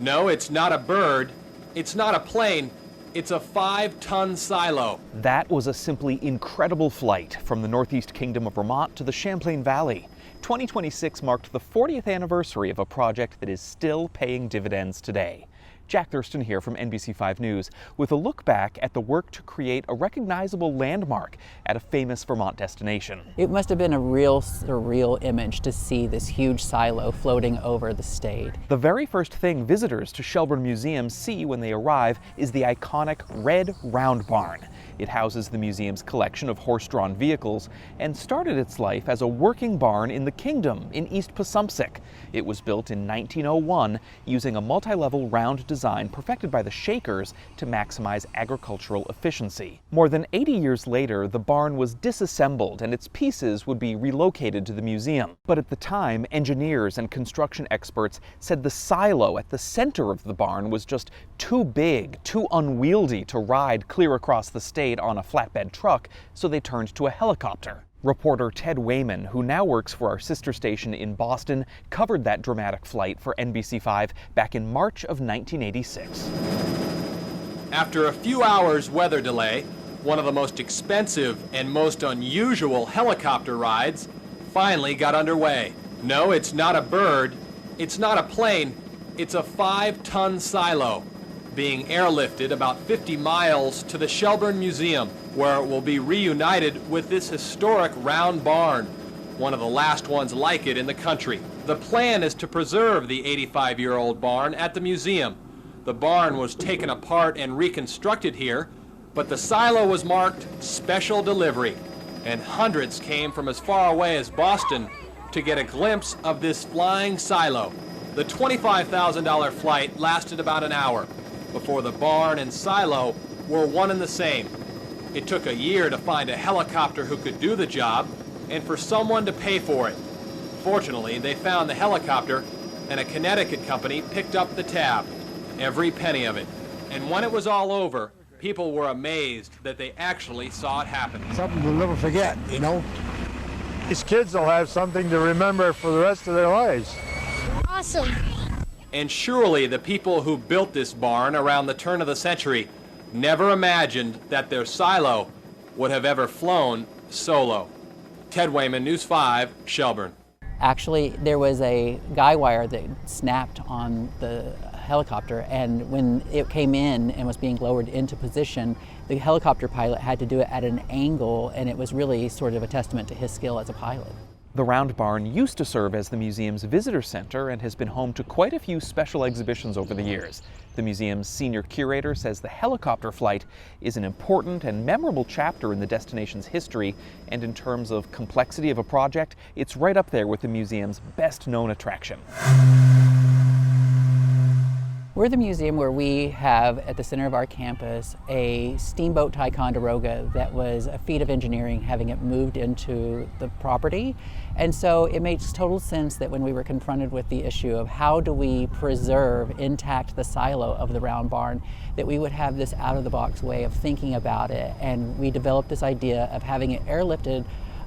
No, it's not a bird. It's not a plane. It's a 5-ton silo. That was a simply incredible flight from the Northeast Kingdom of Vermont to the Champlain Valley. 2026 marked the 40th anniversary of a project that is still paying dividends today. Jack Thurston here from NBC5 News with a look back at the work to create a recognizable landmark at a famous Vermont destination. It must have been a real surreal image to see this huge silo floating over the state. The very first thing visitors to Shelburne Museum see when they arrive is the iconic red round barn. It houses the museum's collection of horse-drawn vehicles and started its life as a working barn in the kingdom in East Passumpsic. It was built in 1901 using a multi-level round design perfected by the Shakers to maximize agricultural efficiency. More than 80 years later, the barn was disassembled and its pieces would be relocated to the museum. But at the time, engineers and construction experts said the silo at the center of the barn was just too big, too unwieldy to ride clear across the state on a flatbed truck, so they turned to a helicopter. Reporter Ted Wayman, who now works for our sister station in Boston, covered that dramatic flight for NBC5 back in March of 1986. After a few hours weather delay, one of the most expensive and most unusual helicopter rides finally got underway. No, it's not a bird. It's not a plane. It's a 5-ton silo being airlifted about 50 miles to the Shelburne Museum, where it will be reunited with this historic round barn, one of the last ones like it in the country. The plan is to preserve the 85-year-old barn at the museum. The barn was taken apart and reconstructed here, but the silo was marked special delivery, and hundreds came from as far away as Boston to get a glimpse of this flying silo. The $25,000 flight lasted about an hour before the barn and silo were one and the same. It took a year to find a helicopter who could do the job and for someone to pay for it. Fortunately, they found the helicopter, and a Connecticut company picked up the tab, every penny of it. And when it was all over, people were amazed that they actually saw it happen. Something we'll never forget, you know. These kids will have something to remember for the rest of their lives. Awesome. And surely the people who built this barn around the turn of the century never imagined that their silo would have ever flown solo. Ted Wayman, News 5, Shelburne. Actually, there was a guy wire that snapped on the helicopter, and when it came in and was being lowered into position, the helicopter pilot had to do it at an angle, and it was really sort of a testament to his skill as a pilot. The round barn used to serve as the museum's visitor center and has been home to quite a few special exhibitions over the years. The museum's senior curator says the helicopter flight is an important and memorable chapter in the destination's history, and in terms of complexity of a project, it's right up there with the museum's best-known attraction. We're the museum where we have at the center of our campus a steamboat Ticonderoga that was a feat of engineering, having it moved into the property. And so it makes total sense that when we were confronted with the issue of how do we preserve intact the silo of the round barn, that we would have this out-of-the-box way of thinking about it. And we developed this idea of having it airlifted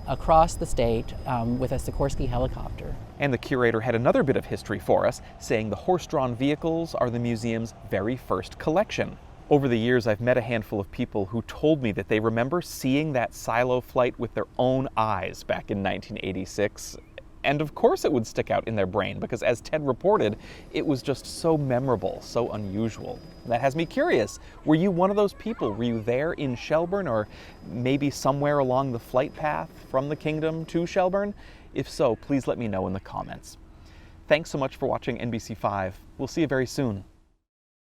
across the state with a Sikorsky helicopter. And the curator had another bit of history for us, saying the horse-drawn vehicles are the museum's very first collection. Over the years, I've met a handful of people who told me that they remember seeing that silo flight with their own eyes back in 1986. And of course it would stick out in their brain, because as Ted reported, it was just so memorable, so unusual. That has me curious. Were you one of those people? Were you there in Shelburne, or maybe somewhere along the flight path from the kingdom to Shelburne? If so, please let me know in the comments. Thanks so much for watching NBC5. We'll see you very soon.